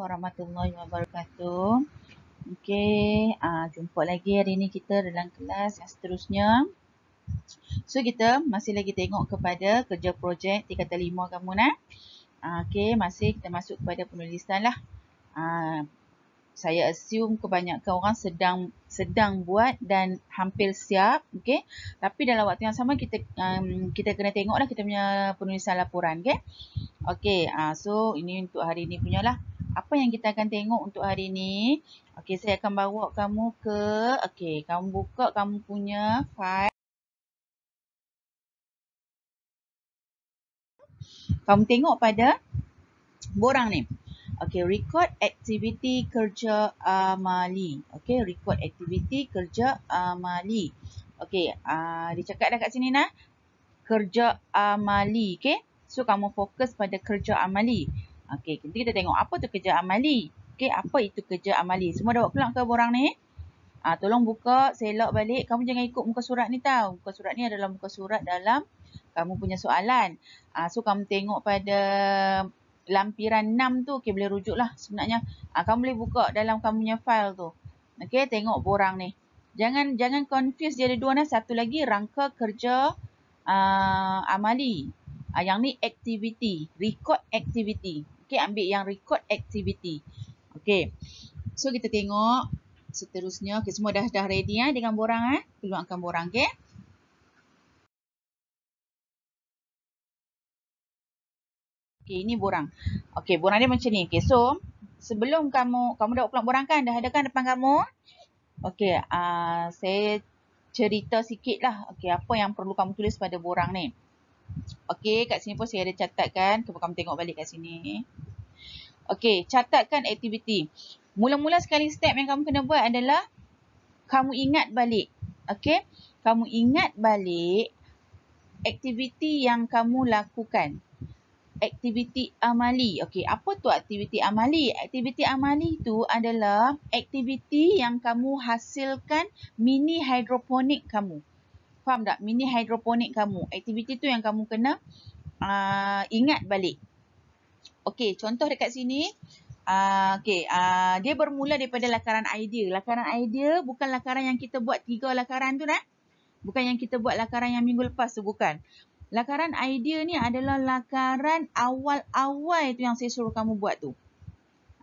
warahmatullahi wabarakatuh. Okey, jumpa lagi hari ni kita dalam kelas yang seterusnya. So, kita masih lagi tengok kepada kerja projek 3/5 kamu nak. Okey, masih kita masuk kepada penulisan lah. Saya assume kebanyakan orang sedang buat dan hampir siap, okey. Tapi dalam waktu yang sama kita kena tengoklah kita punya penulisan laporan, okey. Okey, so ini untuk hari ni punyalah. Apa yang kita akan tengok untuk hari ni? Okey, saya akan bawa kamu ke, okey, kamu buka kamu punya file. Kamu tengok pada borang ni. Okey, record aktiviti kerja amali. Okey, record aktiviti kerja amali. Okey, dia cakap dah kat sini nah. Kerja amali, okey. So, kamu fokus pada kerja amali. Okey, nanti kita tengok apa tu kerja amali. Okey, apa itu kerja amali? Semua dah buat keluar ke borang ni? Tolong buka, selok balik. Kamu jangan ikut muka surat ni tau. Muka surat ni adalah muka surat dalam kamu punya soalan. So, kamu tengok pada lampiran 6 tu. Okey, boleh rujuk lah sebenarnya. Kamu boleh buka dalam kamu punya file tu. Okey, tengok borang ni. Jangan confuse, dia ada dua nah. Satu lagi rangka kerja amali. Yang ni activity, record activity. Okey, ambil yang record activity. Okey. So, kita tengok seterusnya. Okey, semua dah ready dengan borang keluarkan borang, okey. Okey, ini borang. Okey, borang dia macam ni. Okey, so sebelum kamu dah keluar borang kan? Dah ada kan depan kamu? Okey, saya cerita sikit lah. Okey, apa yang perlu kamu tulis pada borang ni. Okey, kat sini pun saya ada catatkan. Cuba kamu tengok balik kat sini. Okey, catatkan aktiviti. Mula-mula sekali step yang kamu kena buat adalah kamu ingat balik. Okey, kamu ingat balik aktiviti yang kamu lakukan. Aktiviti amali. Okey, apa tu aktiviti amali? Aktiviti amali tu adalah aktiviti yang kamu hasilkan mini hidroponik kamu. Faham tak? Mini hidroponik kamu. Aktiviti tu yang kamu kena ingat balik. Okey, contoh dekat sini. Okey, dia bermula daripada lakaran idea. Lakaran idea bukan lakaran yang kita buat 3 lakaran tu nak. Bukan yang kita buat lakaran yang minggu lepas tu, bukan. Lakaran idea ni adalah lakaran awal-awal tu yang saya suruh kamu buat tu.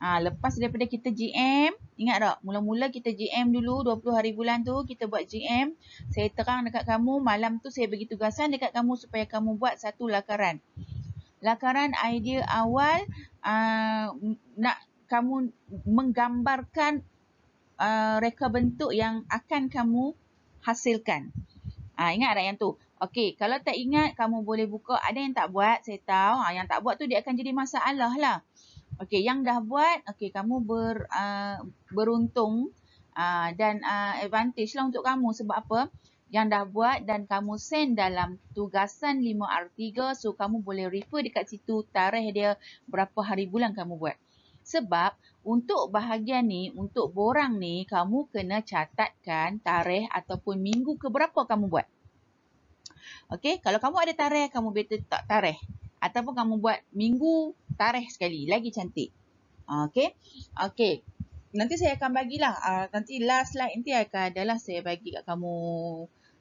Lepas daripada kita GM, ingat tak? Mula-mula kita GM dulu 20 hari bulan tu, kita buat GM. Saya terang dekat kamu, malam tu saya bagi tugasan dekat kamu supaya kamu buat satu lakaran. Lakaran idea awal, nak kamu menggambarkan reka bentuk yang akan kamu hasilkan. Ingat tak yang tu? Okey, kalau tak ingat, kamu boleh buka. Ada yang tak buat, saya tahu. Yang tak buat tu dia akan jadi masalah lah. Okey, yang dah buat, okey, kamu beruntung dan advantage lah untuk kamu. Sebab apa? Yang dah buat dan kamu send dalam tugasan 5R3. So, kamu boleh refer dekat situ tarikh dia berapa hari bulan kamu buat. Sebab untuk bahagian ni, untuk borang ni, kamu kena catatkan tarikh ataupun minggu keberapa kamu buat. Okey, kalau kamu ada tarikh, kamu better tak tarikh. Ataupun kamu buat minggu, tarikh sekali. Lagi cantik. Okey. Okey. Nanti saya akan bagilah. Nanti last slide nanti akan adalah saya bagi kat kamu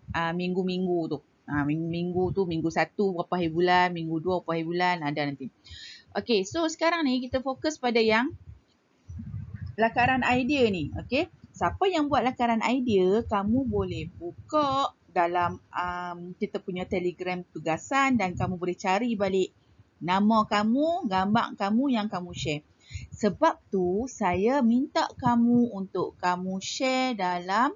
minggu-minggu tu. Minggu tu, minggu 1 berapa hari bulan, minggu 2 berapa hari bulan, ada nanti. Okey, so sekarang ni kita fokus pada yang lakaran idea ni. Okey. Siapa yang buat lakaran idea, kamu boleh buka dalam kita punya Telegram tugasan dan kamu boleh cari balik nama kamu, gambar kamu yang kamu share. Sebab tu saya minta kamu untuk kamu share dalam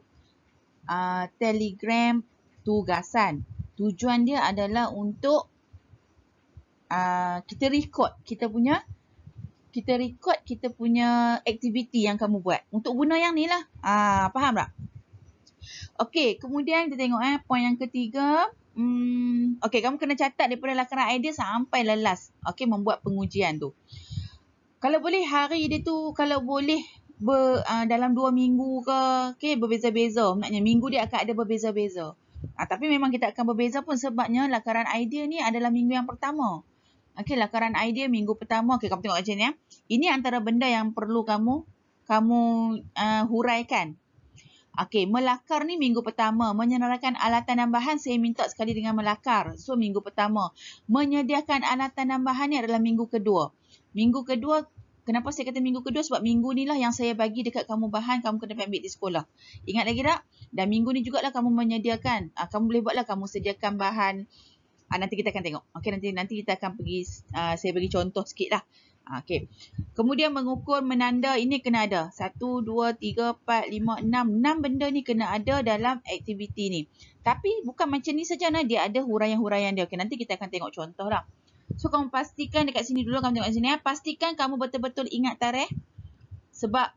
Telegram tugasan. Tujuan dia adalah untuk kita record kita punya aktiviti yang kamu buat. Untuk guna yang ni lah. Faham tak? Okey, kemudian kita tengok poin yang ketiga. Okey, kamu kena catat daripada lakaran idea sampai last. Okey, membuat pengujian tu. Kalau boleh hari dia tu, kalau boleh dalam 2 minggu ke, okey, berbeza-beza. Maknanya minggu dia akan ada berbeza-beza. Tapi memang kita akan berbeza pun sebabnya lakaran idea ni adalah minggu yang pertama. Okey, lakaran idea minggu pertama. Okey, kamu tengok macam ni ya. Ini antara benda yang perlu kamu huraikan. Okey, melakar ni minggu pertama. Menyenaraikan alatan dan bahan, saya minta sekali dengan melakar. So, minggu pertama. Menyediakan alatan dan bahan ni adalah minggu kedua. Minggu kedua, kenapa saya kata minggu kedua? Sebab minggu ni lah yang saya bagi dekat kamu bahan, kamu kena ambil di sekolah. Ingat lagi tak? Dan minggu ni jugalah kamu menyediakan. Kamu boleh buatlah, kamu sediakan bahan. Nanti kita akan tengok. Okey, nanti kita akan pergi, saya bagi contoh sikit lah. Okey. Kemudian mengukur, menanda, ini kena ada. 1, 2, 3, 4, 5, 6. 6 benda ni kena ada dalam aktiviti ni. Tapi bukan macam ni saja, nah. Dia ada huraian-huraian dia. Okey, nanti kita akan tengok contoh lah. So, kamu pastikan dekat sini dulu. Kamu tengok sini ya. Pastikan kamu betul-betul ingat tarikh. Sebab,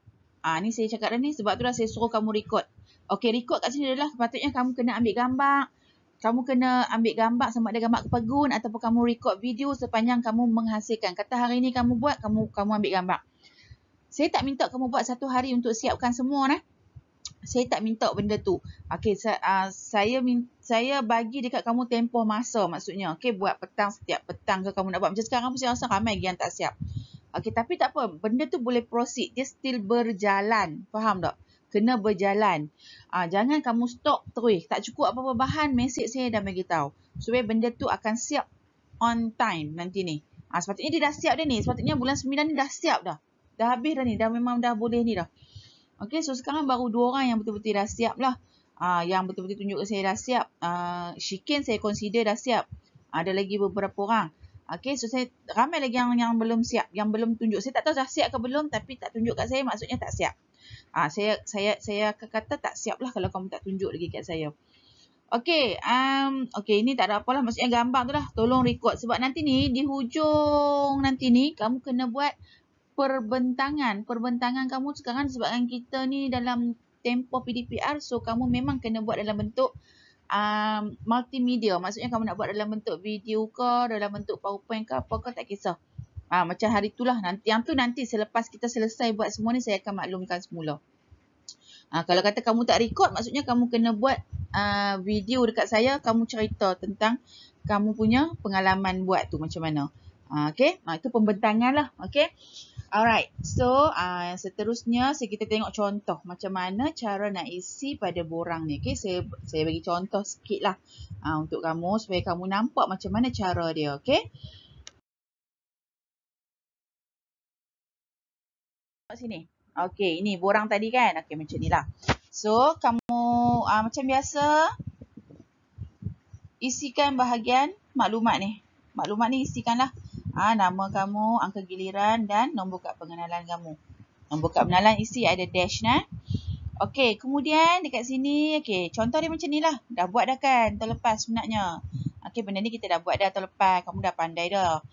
ni saya cakap dah ni. Sebab tu dah saya suruh kamu record. Okey, record kat sini adalah sepatutnya kamu kena ambil gambar. Kamu kena ambil gambar, sama ada gambar kepegun ataupun kamu record video sepanjang kamu menghasilkan. Kata hari ni kamu buat, kamu ambil gambar. Saya tak minta kamu buat 1 hari untuk siapkan semua nah. Saya tak minta benda tu. Okey, saya bagi dekat kamu tempoh masa maksudnya. Okey, buat petang, setiap petang ke kamu nak buat. Macam sekarang pun saya rasa ramai lagi yang tak siap. Okey, tapi tak apa. Benda tu boleh proceed. Dia still berjalan. Faham tak? Kena berjalan. Jangan kamu stop terus. Tak cukup apa-apa bahan, mesej saya dah bagi tahu. Supaya benda tu akan siap on time nanti ni. Sepatutnya dia dah siap dah ni. Sepatutnya bulan 9 ni dah siap dah. Dah habis dah ni. Dah memang dah boleh ni dah. Okey, so sekarang baru 2 orang yang betul-betul dah siap lah. Yang betul-betul tunjuk ke saya dah siap. Shikin saya consider dah siap. Ada lagi beberapa orang. Okey, so saya ramai lagi yang belum siap. Yang belum tunjuk. Saya tak tahu dah siap ke belum, tapi tak tunjuk kat saya maksudnya tak siap. Saya akan kata tak siap lah kalau kamu tak tunjuk lagi kat saya. Okey, okey, ini tak ada apalah. Maksudnya gambar tu lah. Tolong record. Sebab nanti ni, di hujung nanti ni, kamu kena buat perbentangan. Perbentangan kamu sekarang sebabkan kita ni dalam tempoh PDPR. So, kamu memang kena buat dalam bentuk multimedia. Maksudnya kamu nak buat dalam bentuk video ke, dalam bentuk PowerPoint ke, apa ke, tak kisah. Macam hari itulah. Yang tu nanti selepas kita selesai buat semua ni, saya akan maklumkan semula. Kalau kata kamu tak record, maksudnya kamu kena buat video dekat saya. Kamu cerita tentang kamu punya pengalaman buat tu macam mana. Okay. Itu pembentangan lah. Okay. Alright. So, seterusnya kita tengok contoh. Macam mana cara nak isi pada borang ni. Okay. Saya bagi contoh sikit lah. Untuk kamu. Supaya kamu nampak macam mana cara dia. Okay. Sini. Okey, ini borang tadi kan. Okey, macam ni lah. So, kamu macam biasa isikan bahagian maklumat ni. Maklumat ni isikanlah nama kamu, angka giliran dan nombor kad pengenalan kamu. Nombor kad pengenalan isi ada dash nah. Okey, kemudian dekat sini, okey, contoh dia macam ni lah. Dah buat dah kan tahun lepas sebenarnya. Okey, benda ni kita dah buat dah tahun lepas. Kamu dah pandai dah.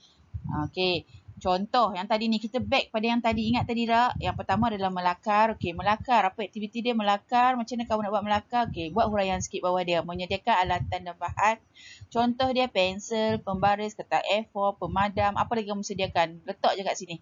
Okey. Contoh yang tadi ni, kita back pada yang tadi. Ingat tadi tak? Yang pertama adalah melakar. Okey, melakar. Apa aktiviti dia melakar? Macam mana kamu nak buat melakar? Okey, buat huraian sikit bawah dia. Menyediakan alatan dan bahan. Contoh dia pensel, pembaris, kertas A4, pemadam. Apa lagi kamu sediakan? Letak je kat sini.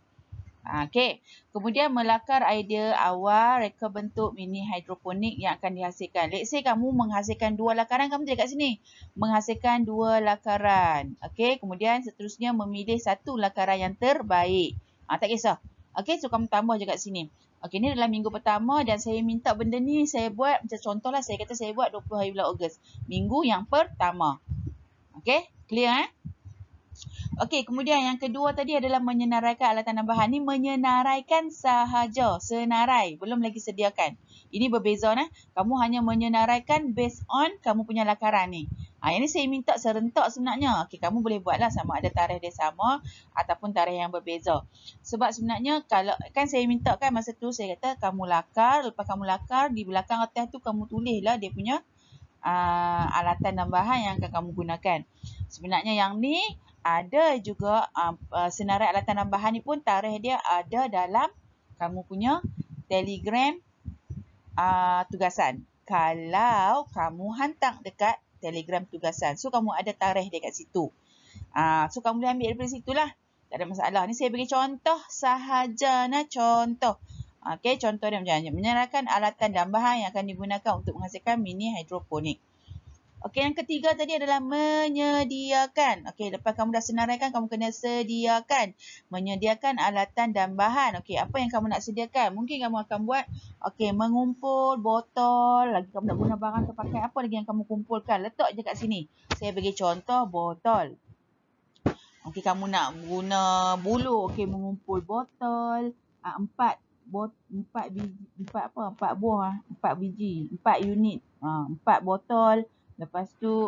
Okey. Kemudian melakar idea awal reka bentuk mini hidroponik yang akan dihasilkan. Let's say kamu menghasilkan 2 lakaran, kamu tulis kat sini. Menghasilkan 2 lakaran. Okey. Kemudian seterusnya memilih 1 lakaran yang terbaik. Tak kisah. Okey. So kamu tambah je kat sini. Okey. Ni adalah minggu pertama dan saya minta benda ni saya buat. Macam contohlah saya kata saya buat 20 hari bulan Ogos. Minggu yang pertama. Okey. Clear Okey, kemudian yang kedua tadi adalah menyenaraikan alatan dan bahan. Ni menyenaraikan sahaja. Senarai. Belum lagi sediakan. Ini berbeza nah. Kamu hanya menyenaraikan based on kamu punya lakaran ni. Yang ni saya minta serentak sebenarnya. Okey, kamu boleh buatlah sama ada tarikh dia sama ataupun tarikh yang berbeza. Sebab sebenarnya kalau kan saya minta kan masa tu saya kata kamu lakar. Lepas kamu lakar, di belakang atas tu kamu tulislah dia punya alatan dan bahan yang akan kamu gunakan. Sebenarnya yang ni ada juga senarai alatan dan bahan ni pun tarikh dia ada dalam kamu punya Telegram tugasan. Kalau kamu hantar dekat Telegram tugasan. So, kamu ada tarikh dia kat situ. So, kamu boleh ambil daripada situ lah. Tak ada masalah. Ni saya bagi contoh sahaja nah contoh. Okey, contoh dia macam ni. Menyerahkan alatan dan bahan yang akan digunakan untuk menghasilkan mini hidroponik. Okey, yang ketiga tadi adalah menyediakan. Okey, lepas kamu dah senaraikan, kamu kena sediakan. Menyediakan alatan dan bahan. Okey, apa yang kamu nak sediakan? Mungkin kamu akan buat, okey, mengumpul botol. Lagi kamu nak guna barang terpakai. Apa lagi yang kamu kumpulkan? Letak je kat sini. Saya bagi contoh botol. Okey, kamu nak guna buluh. Okey, mengumpul botol. 4 unit. 4 botol. Lepas tu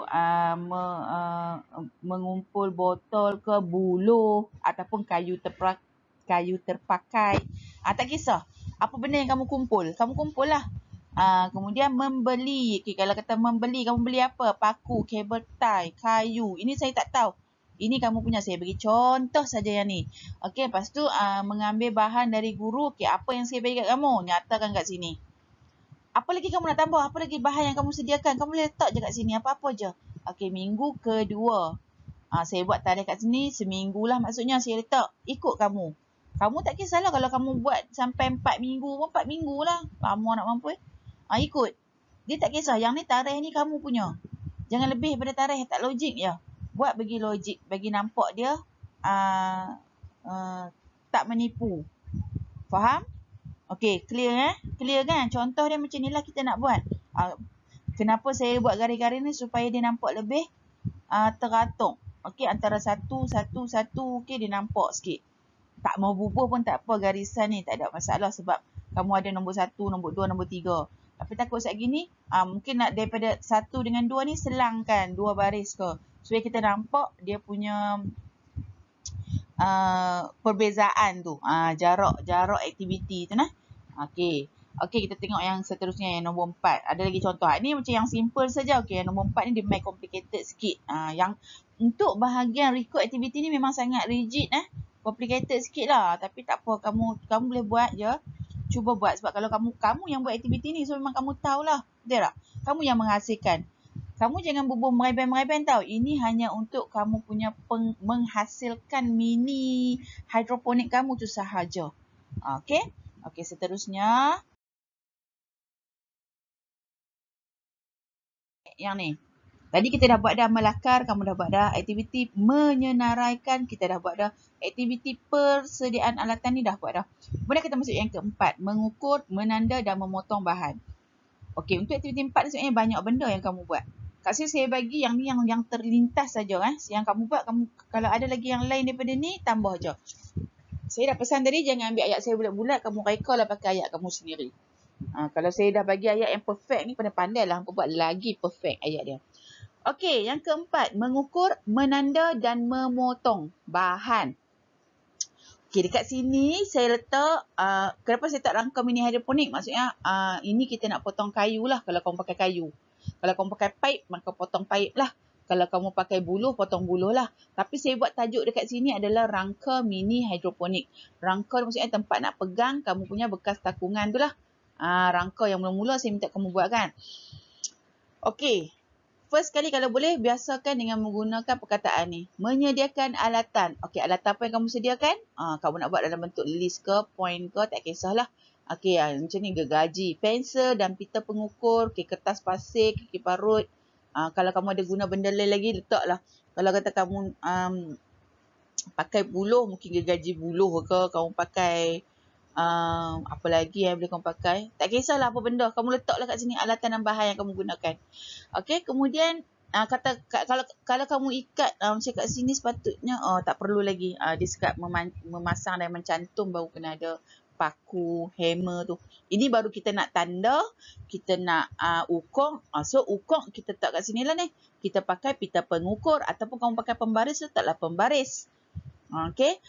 mengumpul botol ke buluh ataupun kayu terpakai. Tak kisah. Apa benda yang kamu kumpul? Kamu kumpul lah. Kemudian membeli. Okay, kalau kata membeli, kamu beli apa? Paku, kabel tie, kayu. Ini saya tak tahu. Ini kamu punya. Saya bagi contoh saja yang ni. Okey, lepas tu mengambil bahan dari guru. Okey, apa yang saya bagi kat kamu? Nyatakan kat sini. Apa lagi kamu nak tambah? Apa lagi bahan yang kamu sediakan? Kamu boleh letak je kat sini. Apa-apa je. Okey, minggu kedua. Saya buat tarikh kat sini. Seminggu lah maksudnya saya letak. Ikut kamu. Kamu tak kisahlah kalau kamu buat sampai 4 minggu pun 4 minggu lah. Lama nak mampu. Ikut. Dia tak kisah. Yang ni tarikh ni kamu punya. Jangan lebih pada tarikh. Tak logik je. Buat bagi logik. Bagi nampak dia tak menipu. Faham? Okey, clear Clear kan? Contoh dia macam ni lah kita nak buat. Kenapa saya buat garis-garis ni? Supaya dia nampak lebih teratur. Okey, antara satu. Okey, dia nampak sikit. Tak mau bubuh pun tak apa garisan ni. Tak ada masalah sebab kamu ada nombor 1, nombor 2, nombor 3. Tapi takut saat gini, mungkin nak daripada 1 dengan 2 ni selangkan 2 baris ke. Supaya kita nampak dia punya perbezaan tu. Jarak aktiviti tu nah. Okey. Okey, kita tengok yang seterusnya yang nombor 4. Ada lagi contoh. Ni macam yang simple saja. Okey, yang nombor 4 ni dia main complicated sikit. Yang untuk bahagian record activity ni memang sangat rigid complicated sikit lah. Tapi tak apa, kamu boleh buat je. Cuba buat sebab kalau kamu yang buat aktiviti ni, so memang kamu tahulah. Betul tak? Kamu yang menghasilkan. Kamu jangan bubuh mereben-mereben tau. Ini hanya untuk kamu punya menghasilkan mini hidroponik kamu tu sahaja. Okey? Okey, seterusnya. Yang ni. Tadi kita dah buat dah melakar, kamu dah buat dah aktiviti menyenaraikan, kita dah buat dah aktiviti persediaan alatan ni dah buat dah. Kemudian kita masuk yang keempat, mengukur, menanda dan memotong bahan. Okey, untuk aktiviti 4 ni sebenarnya banyak benda yang kamu buat. Kat sini saya bagi yang ni yang terlintas saja Yang kamu buat, kalau ada lagi yang lain daripada ni, tambah je. Saya dah pesan tadi jangan ambil ayat saya bulat-bulat, kamu reka lah pakai ayat kamu sendiri. Kalau saya dah bagi ayat yang perfect ni, pandai-pandai lah buat lagi perfect ayat dia. Okey, yang keempat, mengukur, menanda dan memotong bahan. Okey, dekat sini saya letak, kenapa saya tak rangka mini hidroponik? Maksudnya, ini kita nak potong kayu lah kalau kamu pakai kayu. Kalau kamu pakai pipe, maka potong pipe lah. Kalau kamu pakai buluh, potong buluh lah. Tapi saya buat tajuk dekat sini adalah rangka mini hidroponik. Rangka maksudnya tempat nak pegang kamu punya bekas takungan tu lah. Rangka yang mula-mula saya minta kamu buat kan. Okey. First kali kalau boleh, biasakan dengan menggunakan perkataan ni. Menyediakan alatan. Okey, alatan apa yang kamu sediakan? Kamu nak buat dalam bentuk list ke, point ke, tak kisahlah. Okey, macam ni gergaji, pensel dan pita pengukur, kertas pasir, kaki parut. Kalau kamu ada guna benda lain lagi, letaklah. Kalau kata kamu pakai buluh, mungkin gergaji buluh ke, kamu pakai apa lagi yang boleh kamu pakai. Tak kisahlah apa benda, kamu letaklah kat sini alatan dan bahan yang kamu gunakan. Okey, kemudian kalau kamu ikat macam kat sini sepatutnya tak perlu lagi dia memasang dan mencantum baru kena ada paku, hammer tu. Ini baru kita nak tanda, kita nak ukur. So ukur kita letak kat sini lah ni. Kita pakai pita pengukur ataupun kamu pakai pembaris, letaklah pembaris. Okey,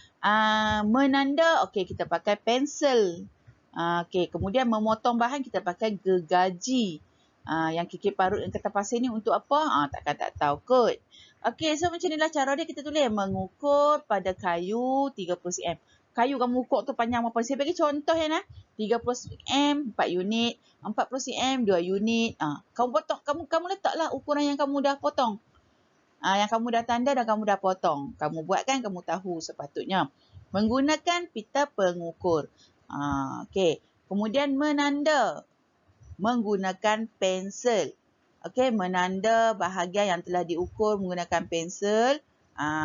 menanda, okey kita pakai pensel. Okey, kemudian memotong bahan kita pakai gergaji. Yang kikir parut dan kertas pasir ni untuk apa? Takkan tak tahu kot. Okey, so macam inilah cara dia. Kita tulis mengukur pada kayu 30 cm. Kayu kamu ukur tu panjang berapa? Saya bagi contoh ya 30 cm 4 unit, 40 cm 2 unit. Kamu potong, kamu letaklah ukuran yang kamu dah potong. Yang kamu dah tanda dan kamu dah potong. Kamu buat kan, kamu tahu sepatutnya. Menggunakan pita pengukur. Okey. Kemudian menanda. Menggunakan pensel. Okey, menanda bahagian yang telah diukur menggunakan pensel.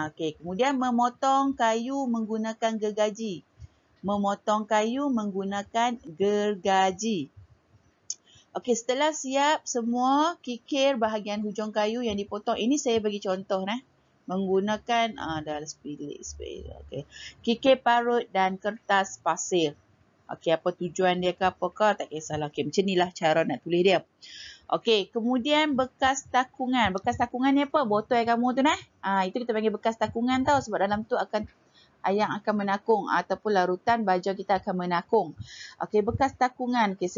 Okey, kemudian memotong kayu menggunakan gergaji. Memotong kayu menggunakan gergaji. Okey, setelah siap semua, kikir bahagian hujung kayu yang dipotong. Ini saya bagi contoh menggunakan dah pilih. Okey. Kikir parut dan kertas pasir. Okey, apa tujuan dia ke apakah, tak kisahlah. Okey, macam inilah cara nak tulis dia. Okey, kemudian bekas takungan. Bekas takungan ni apa? Botol kamu tu itu kita panggil bekas takungan tau, sebab dalam tu ayam akan menakung ataupun larutan baju kita akan menakung. Okey, bekas takungan. Okey,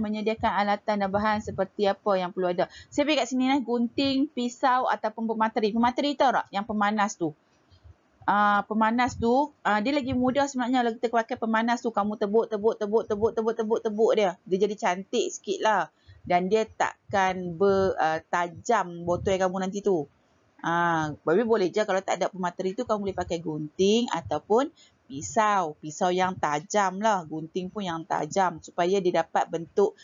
menyediakan alatan dan bahan seperti apa yang perlu ada. Saya bagi kat sini gunting, pisau ataupun pemateri. Pemateri tahu tak? Yang pemanas tu. Pemanas tu, dia lagi mudah sebenarnya kalau kita pakai pemanas tu. Kamu tebuk dia. Dia jadi cantik sikit lah. Dan dia takkan tajam botol kamu nanti tu. Tapi boleh je kalau tak ada pemateri tu, kamu boleh pakai gunting ataupun pisau. Pisau yang tajam lah. Gunting pun yang tajam. Supaya dia dapat bentuk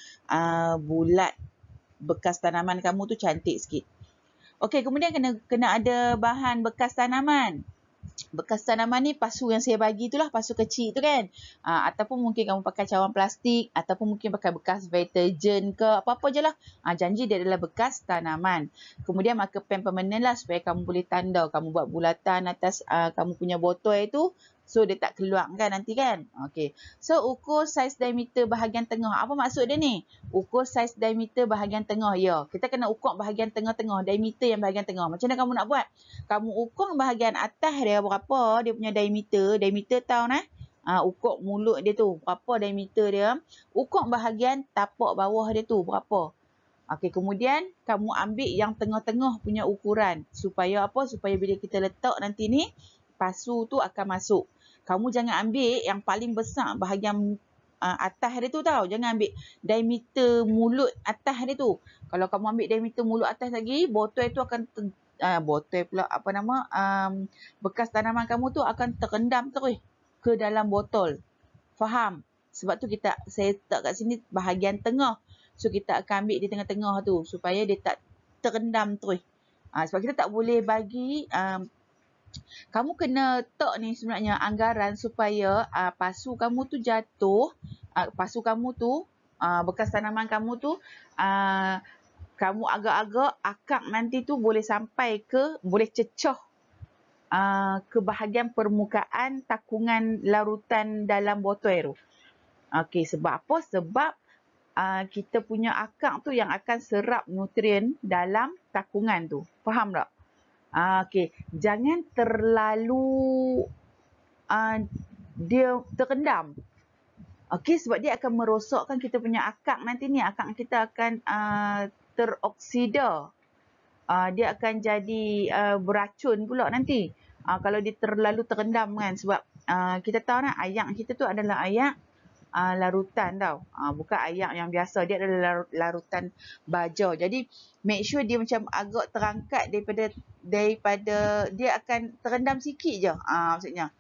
bulat. Bekas tanaman kamu tu cantik sikit. Okey, kemudian kena ada bahan bekas tanaman. Bekas tanaman ni pasu yang saya bagi tu lah, pasu kecil tu kan. Ataupun mungkin kamu pakai cawan plastik, ataupun mungkin pakai bekas deterjen ke, apa-apa je lah. Janji dia adalah bekas tanaman. Kemudian marker pen permanen lah supaya kamu boleh tanda. Kamu buat bulatan atas kamu punya botol itu. So, dia tak keluar kan nanti kan. Okay. So, ukur saiz diameter bahagian tengah. Apa maksud dia ni? Ukur saiz diameter bahagian tengah. Ya, kita kena ukur bahagian tengah-tengah. Diameter yang bahagian tengah. Macam mana kamu nak buat? Kamu ukur bahagian atas dia berapa. Dia punya diameter. Diameter tahu ukur mulut dia tu. Berapa diameter dia. Ukur bahagian tapak bawah dia tu. Berapa. Okey, kemudian kamu ambil yang tengah-tengah punya ukuran. Supaya apa? Supaya bila kita letak nanti ni, pasu tu akan masuk. Kamu jangan ambil yang paling besar bahagian atas dia tu tau. Jangan ambil diameter mulut atas dia tu. Kalau kamu ambil diameter mulut atas lagi, botol tu akan bekas tanaman kamu tu akan terendam terus ke dalam botol. Faham? Sebab tu saya letak kat sini bahagian tengah. So kita akan ambil di tengah-tengah tu supaya dia tak terendam terus. Sebab kita tak boleh bagi kamu kena letak ni sebenarnya anggaran supaya pasu kamu tu jatuh, pasu kamu tu, bekas tanaman kamu tu, kamu agak-agak akak nanti tu boleh boleh cecah ke bahagian permukaan takungan larutan dalam botol tu. Okey, sebab apa? Sebab kita punya akak tu yang akan serap nutrien dalam takungan tu. Faham tak? Okey, jangan terlalu dia terendam. Okey, sebab dia akan merosakkan kita punya akak nanti ni. Akak kita akan teroksida. Dia akan jadi beracun pula nanti. Kalau dia terlalu terendam kan. Sebab kita tahu ayak kita tu adalah ayak larutan tau. Bukan ayak yang biasa. Dia adalah larutan baja. Jadi, make sure dia macam agak terangkat daripada dia akan terendam sikit je. Maksudnya.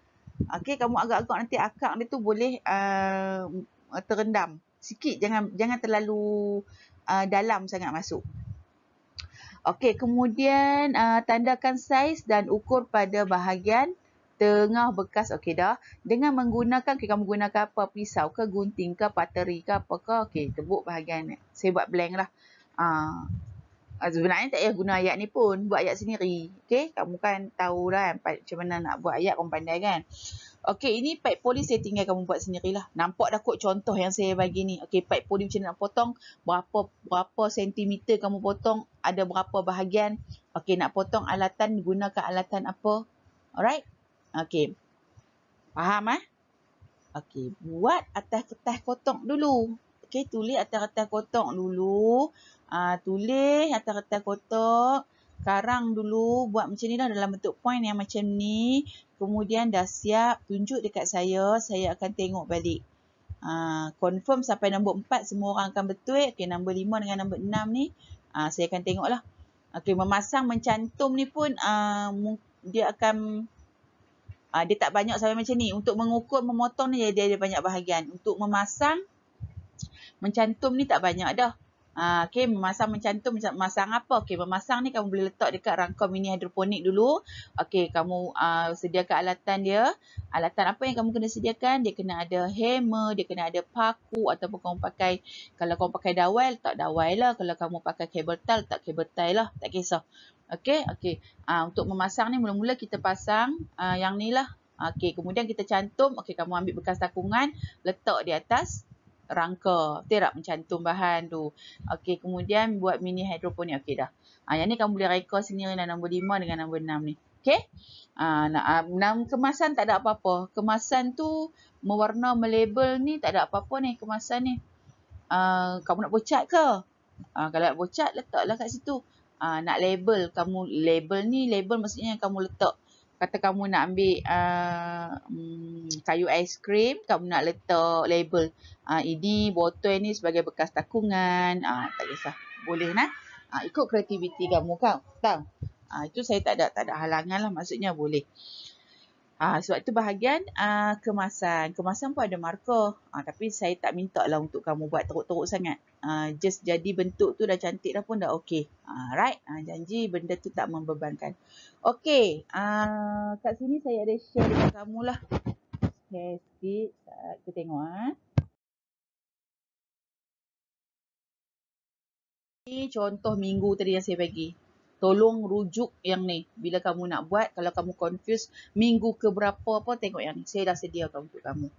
Okey, kamu agak-agak nanti akak dia tu boleh terendam sikit. Jangan terlalu dalam sangat masuk. Okey, kemudian tandakan saiz dan ukur pada bahagian tengah bekas. Okey dah. Dengan menggunakan, kamu gunakan apa? Pisau ke, gunting ke, pateri ke, apa ke? Okey, tebuk bahagian. Saya buat blank lah. Sebenarnya tak payah guna ayat ni pun. Buat ayat sendiri. Okey, kamu kan tahu lah macam mana nak buat ayat, kamu pandai kan? Okey, ini pipe poli saya tinggal kamu buat sendirilah. Nampak dah kot contoh yang saya bagi ni. Okey, pipe poli macam mana nak potong. Berapa sentimeter kamu potong. Ada berapa bahagian. Okey, nak potong alatan, gunakan alatan apa. Alright? Okey. Faham Okey, buat atas kertas kotak dulu. Okey, tulis atas kertas kotak dulu. Tulis atas kertas kotak. Karang dulu, buat macam ni lah dalam bentuk point yang macam ni. Kemudian dah siap, tunjuk dekat saya akan tengok balik. Confirm sampai nombor 4 semua orang akan betul. Okey, nombor 5 dengan nombor 6 ni, saya akan tengok lah. Okey, memasang mencantum ni pun dia akan dia tak banyak sampai macam ni. Untuk mengukur, memotong ni dia ada banyak bahagian. Untuk memasang, mencantum ni tak banyak dah. Okey, memasang mencantum, memasang apa? Okey, memasang ni kamu boleh letak dekat rangka mini hidroponik dulu. Okey, kamu sediakan alatan dia. Alatan apa yang kamu kena sediakan? Dia kena ada hammer, dia kena ada paku, ataupun kamu pakai, kalau kamu pakai dawai, letak dawai lah. Kalau kamu pakai kabel tie, letak kabel tie lah. Tak kisah. Okey, okey. Untuk memasang ni, mula-mula kita pasang yang ni lah. Okey, kemudian kita cantum. Okey, kamu ambil bekas takungan, letak di atas rangka. Betul tak? Mencantum bahan tu. Okey, kemudian buat mini hidroponik. Okey dah. Yang ni kamu boleh reka sendiri lah nombor 5 dengan nombor 6 ni. Okey? Kemasan tak ada apa-apa. Kemasan tu mewarna, melabel ni tak ada apa-apa ni kemasan ni. Kamu nak bocat ke? Kalau nak bocat, letaklah kat situ. Nak label, kamu label ni, label maksudnya yang kamu letak. Kata kamu nak ambil kayu aiskrim, kamu nak letak label. Ini botol ni sebagai bekas takungan. Tak kisah. Boleh nah. Ikut kreativiti kamu kau. Tahu? Itu saya tak ada halangan lah. Maksudnya boleh. Sebab tu bahagian kemasan. Kemasan pun ada markah. Tapi saya tak minta lah untuk kamu buat teruk-teruk sangat. Just jadi bentuk tu dah cantik dah pun dah okey. Right? Janji benda tu tak membebankan. Okey. Kat sini saya ada share dengan kamu lah. Share sikit. Kita tengok. Ni contoh minggu tadi yang saya bagi. Tolong rujuk yang ni. Bila kamu nak buat, kalau kamu confuse minggu ke berapa apa, tengok yang ni. Saya dah sediakan untuk kamu.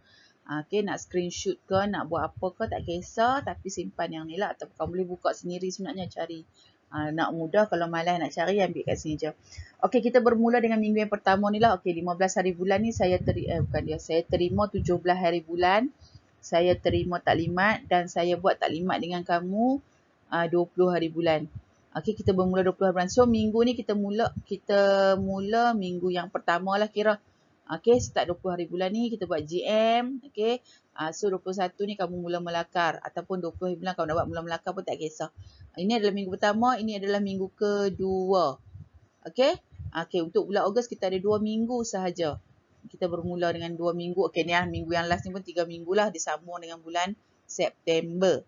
Okay, nak screenshot ke, nak buat apa ke, tak kisah. Tapi simpan yang ni lah. Atau kamu boleh buka sendiri sebenarnya cari. Nak mudah, kalau malas nak cari, ambil kat sini je. Okay, kita bermula dengan minggu yang pertama ni lah. Okay, 15 hari bulan ni saya saya terima 17 hari bulan. Saya terima taklimat dan saya buat taklimat dengan kamu 20 hari bulan. Okey, kita bermula 20 hari bulan. So, minggu ni kita mula minggu yang pertama lah kira. Okey, start 20 hari bulan ni kita buat GM. Okey, so 21 ni kamu mula melakar. Ataupun 20 hari bulan kamu nak buat mula melakar pun tak kisah. Ini adalah minggu pertama, ini adalah minggu kedua. Okey, okey, untuk bulan Ogos kita ada 2 minggu sahaja. Kita bermula dengan 2 minggu. Okey, ni lah minggu yang last ni pun 3 minggu lah. Disambung dengan bulan September.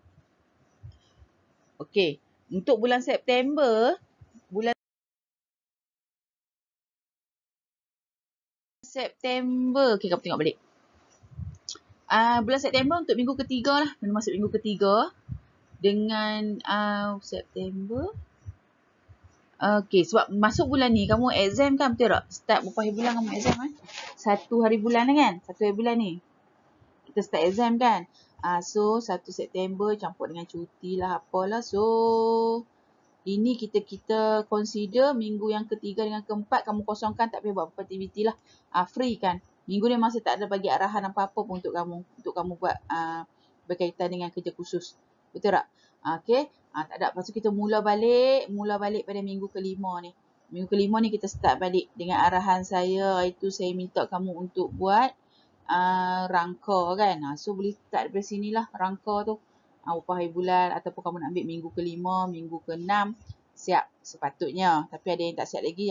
Okey, untuk bulan September, okey, kamu tengok balik. Bulan September untuk minggu ketiga lah. Mana masuk minggu ketiga dengan September. Okey, sebab masuk bulan ni kamu exam kan, betul tak? Start berapa hari bulan kamu exam kan? 1 hari bulan kan? 1 hari bulan ni. Kita start exam kan? So 1 September campur dengan cuti lah apalah. So ini kita consider minggu yang ketiga dengan keempat kamu kosongkan, tak payah buat apa aktiviti lah. Free kan. Minggu ni masih tak ada bagi arahan apa-apa pun untuk kamu buat berkaitan dengan kerja khusus. Betul tak? Okay. Tak ada. Lepas tu kita mula balik pada minggu kelima ni. Minggu kelima ni kita start balik dengan arahan saya, iaitu saya minta kamu untuk buat rangka kan. So boleh start dari sini lah rangka tu. Berapa hari bulan ataupun kamu nak ambil minggu kelima, minggu keenam, siap sepatutnya. Tapi ada yang tak siap lagi.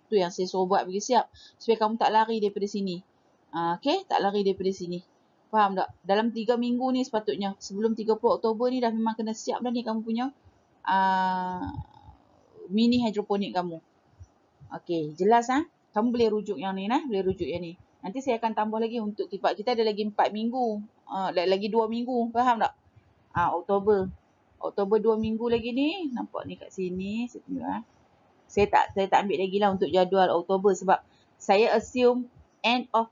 Tu yang saya suruh buat bagi siap. Supaya kamu tak lari daripada sini. Okay, tak lari daripada sini. Faham tak? Dalam 3 minggu ni sepatutnya. Sebelum 30 Oktober ni dah memang kena siap dah ni kamu punya mini hidroponik kamu. Okay, jelas Kamu boleh rujuk yang ni Boleh rujuk yang ni. Nanti saya akan tambah lagi untuk kita ada lagi 4 minggu. Lagi 2 minggu. Faham tak? Oktober 2 minggu lagi ni. Nampak ni kat sini. Saya tunjuk Saya tak ambil lagi lah untuk jadual Oktober sebab saya assume end of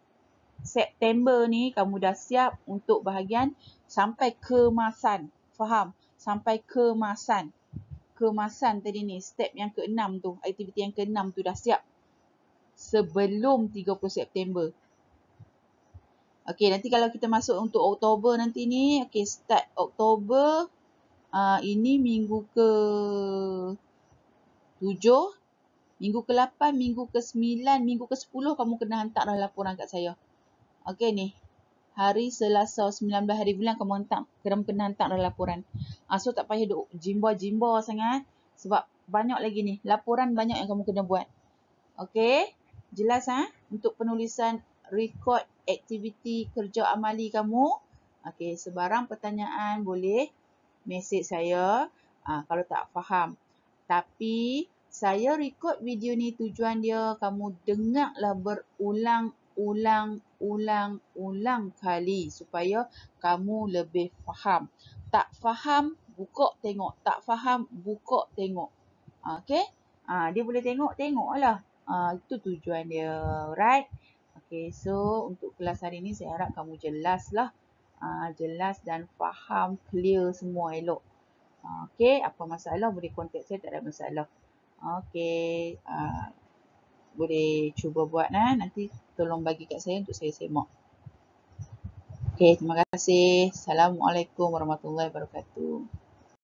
September ni kamu dah siap untuk bahagian sampai kemasan. Faham? Sampai kemasan. Kemasan tadi ni, step yang ke-6 tu, aktiviti yang ke-6 tu dah siap sebelum 30 September. Okey, nanti kalau kita masuk untuk Oktober nanti ni, okey, start Oktober, ini minggu ke-7, minggu ke-8, minggu ke-9, minggu ke-10 kamu kena hantar dah laporan kat saya. Okey ni, hari Selasa 19 hari bulan kamu kena hantar dah laporan. So tak payah duk jimba-jimba sangat sebab banyak lagi ni, laporan banyak yang kamu kena buat. Okey, jelas untuk penulisan rekod aktiviti kerja amali kamu. Okey, sebarang pertanyaan boleh mesej saya Kalau tak faham. Tapi saya record video ni tujuan dia kamu dengarlah berulang-ulang kali supaya kamu lebih faham. Tak faham, buka tengok. Tak faham, buka tengok. Okay? Dia boleh tengok-tengoklah. Itu tujuan dia. Right? Okay, so untuk kelas hari ni saya harap kamu jelaslah. Jelas dan faham, clear semua elok. Okay, apa masalah boleh contact saya, tak ada masalah. Okay, boleh cuba buat nanti tolong bagi kat saya untuk saya semak. Okay, terima kasih. Assalamualaikum warahmatullahi wabarakatuh.